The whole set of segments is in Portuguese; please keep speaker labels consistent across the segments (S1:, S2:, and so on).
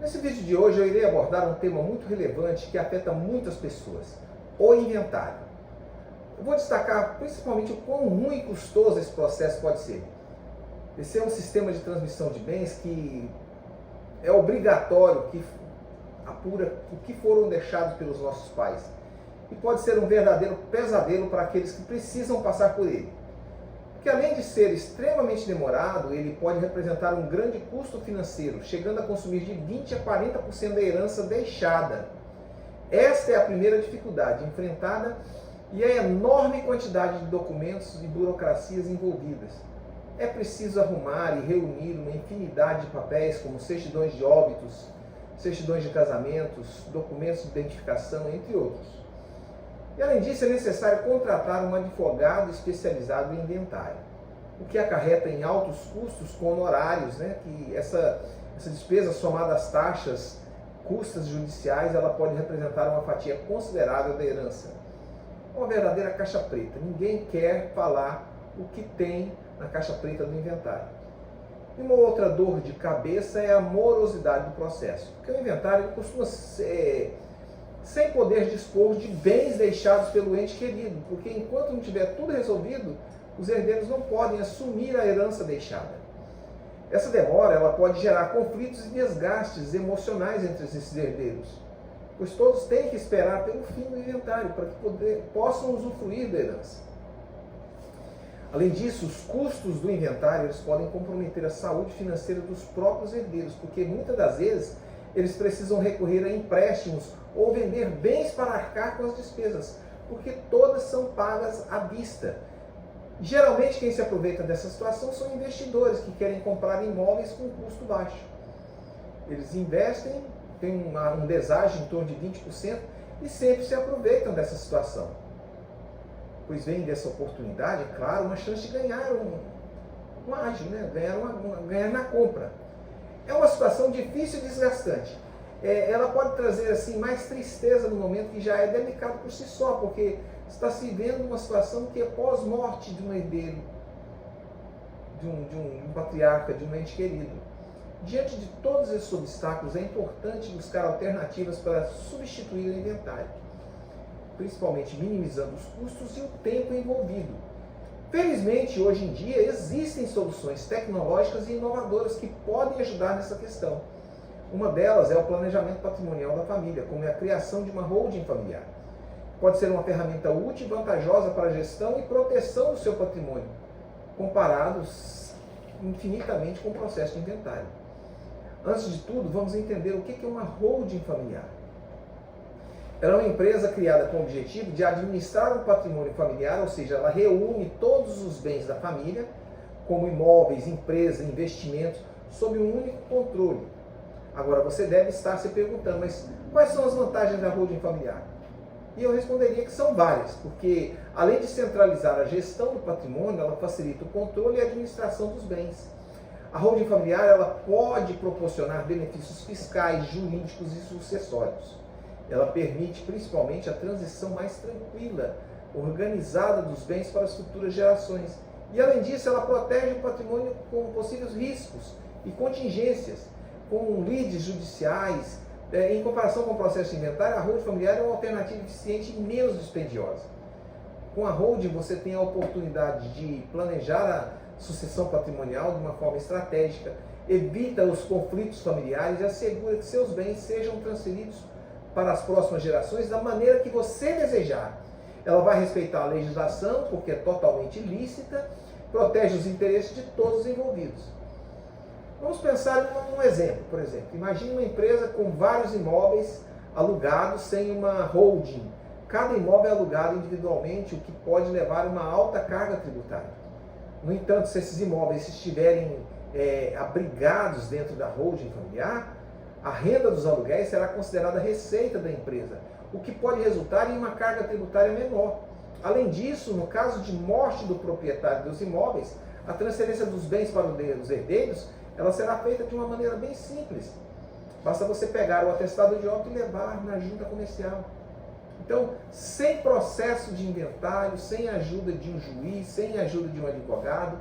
S1: Nesse vídeo de hoje eu irei abordar um tema muito relevante que afeta muitas pessoas, o inventário. Eu vou destacar principalmente o quão ruim e custoso esse processo pode ser. Esse é um sistema de transmissão de bens que é obrigatório, que apura o que foram deixados pelos nossos pais. E pode ser um verdadeiro pesadelo para aqueles que precisam passar por ele. Porque além de ser extremamente demorado, ele pode representar um grande custo financeiro, chegando a consumir de 20% a 40% da herança deixada. Esta é a primeira dificuldade enfrentada e a enorme quantidade de documentos e burocracias envolvidas. É preciso arrumar e reunir uma infinidade de papéis, como certidões de óbitos, certidões de casamentos, documentos de identificação, entre outros. E além disso, é necessário contratar um advogado especializado em inventário, o que acarreta em altos custos com honorários, que essa despesa somada às taxas, custas judiciais, ela pode representar uma fatia considerável da herança. Uma verdadeira caixa preta. Ninguém quer falar o que tem na caixa preta do inventário. E uma outra dor de cabeça é a morosidade do processo, porque o inventário costuma ser sem poder dispor de bens deixados pelo ente querido, porque enquanto não tiver tudo resolvido, os herdeiros não podem assumir a herança deixada. Essa demora ela pode gerar conflitos e desgastes emocionais entre esses herdeiros, pois todos têm que esperar pelo fim do inventário para que possam usufruir da herança. Além disso, os custos do inventário eles podem comprometer a saúde financeira dos próprios herdeiros, porque muitas das vezes eles precisam recorrer a empréstimos ou vender bens para arcar com as despesas, porque todas são pagas à vista. Geralmente quem se aproveita dessa situação são investidores que querem comprar imóveis com custo baixo. Eles investem, tem um deságio em torno de 20% e sempre se aproveitam dessa situação. Pois vem dessa oportunidade, é claro, uma chance de ganhar um ágio, ganhar na compra. É uma situação difícil e desgastante. Ela pode trazer assim mais tristeza no momento que já é delicado por si só, porque está se vendo uma situação que é pós-morte de um herdeiro, de um patriarca, de um ente querido. Diante de todos esses obstáculos, é importante buscar alternativas para substituir o inventário, principalmente minimizando os custos e o tempo envolvido. Felizmente, hoje em dia, existem soluções tecnológicas e inovadoras que podem ajudar nessa questão. Uma delas é o planejamento patrimonial da família, como é a criação de uma holding familiar. Pode ser uma ferramenta útil e vantajosa para a gestão e proteção do seu patrimônio, comparados infinitamente com o processo de inventário. Antes de tudo, vamos entender o que é uma holding familiar. Ela é uma empresa criada com o objetivo de administrar o patrimônio familiar, ou seja, ela reúne todos os bens da família, como imóveis, empresas, investimentos, sob um único controle. Agora, você deve estar se perguntando, mas quais são as vantagens da holding familiar? E eu responderia que são várias, porque além de centralizar a gestão do patrimônio, ela facilita o controle e a administração dos bens. A holding familiar ela pode proporcionar benefícios fiscais, jurídicos e sucessórios. Ela permite principalmente a transição mais tranquila, organizada dos bens para as futuras gerações. E além disso, ela protege o patrimônio com possíveis riscos e contingências, com lides judiciais. Em comparação com o processo de inventário, a holding familiar é uma alternativa eficiente e menos dispendiosa. Com a holding, você tem a oportunidade de planejar a sucessão patrimonial de uma forma estratégica, evita os conflitos familiares e assegura que seus bens sejam transferidos para as próximas gerações da maneira que você desejar. Ela vai respeitar a legislação, porque é totalmente lícita, protege os interesses de todos os envolvidos. Vamos pensar em um exemplo, por exemplo. Imagine uma empresa com vários imóveis alugados sem uma holding. Cada imóvel é alugado individualmente, o que pode levar a uma alta carga tributária. No entanto, se esses imóveis estiverem abrigados dentro da holding familiar, a renda dos aluguéis será considerada receita da empresa, o que pode resultar em uma carga tributária menor. Além disso, no caso de morte do proprietário dos imóveis, a transferência dos bens para os herdeiros ela será feita de uma maneira bem simples. Basta você pegar o atestado de óbito e levar na junta comercial. Então, sem processo de inventário, sem ajuda de um juiz, sem ajuda de um advogado.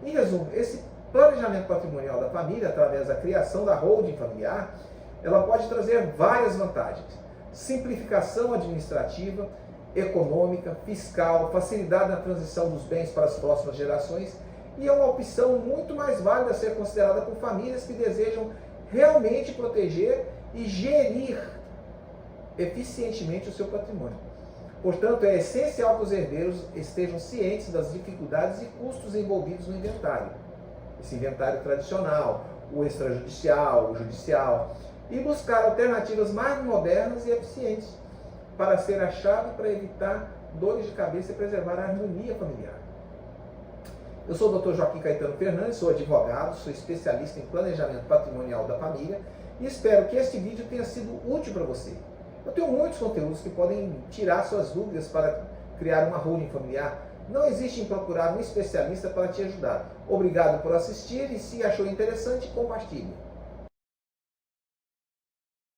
S1: Em resumo, esse planejamento patrimonial da família, através da criação da holding familiar, ela pode trazer várias vantagens. Simplificação administrativa, econômica, fiscal, facilidade na transição dos bens para as próximas gerações e é uma opção muito mais válida a ser considerada por famílias que desejam realmente proteger e gerir eficientemente o seu patrimônio. Portanto, é essencial que os herdeiros estejam cientes das dificuldades e custos envolvidos no inventário. Esse inventário tradicional, o extrajudicial, o judicial, e buscar alternativas mais modernas e eficientes para ser a chave para evitar dores de cabeça e preservar a harmonia familiar. Eu sou o Dr. Joaquim Caetano Fernandes, sou advogado, sou especialista em planejamento patrimonial da família e espero que este vídeo tenha sido útil para você. Eu tenho muitos conteúdos que podem tirar suas dúvidas para criar uma holding familiar. Não existe em procurar um especialista para te ajudar. Obrigado por assistir e se achou interessante, compartilhe.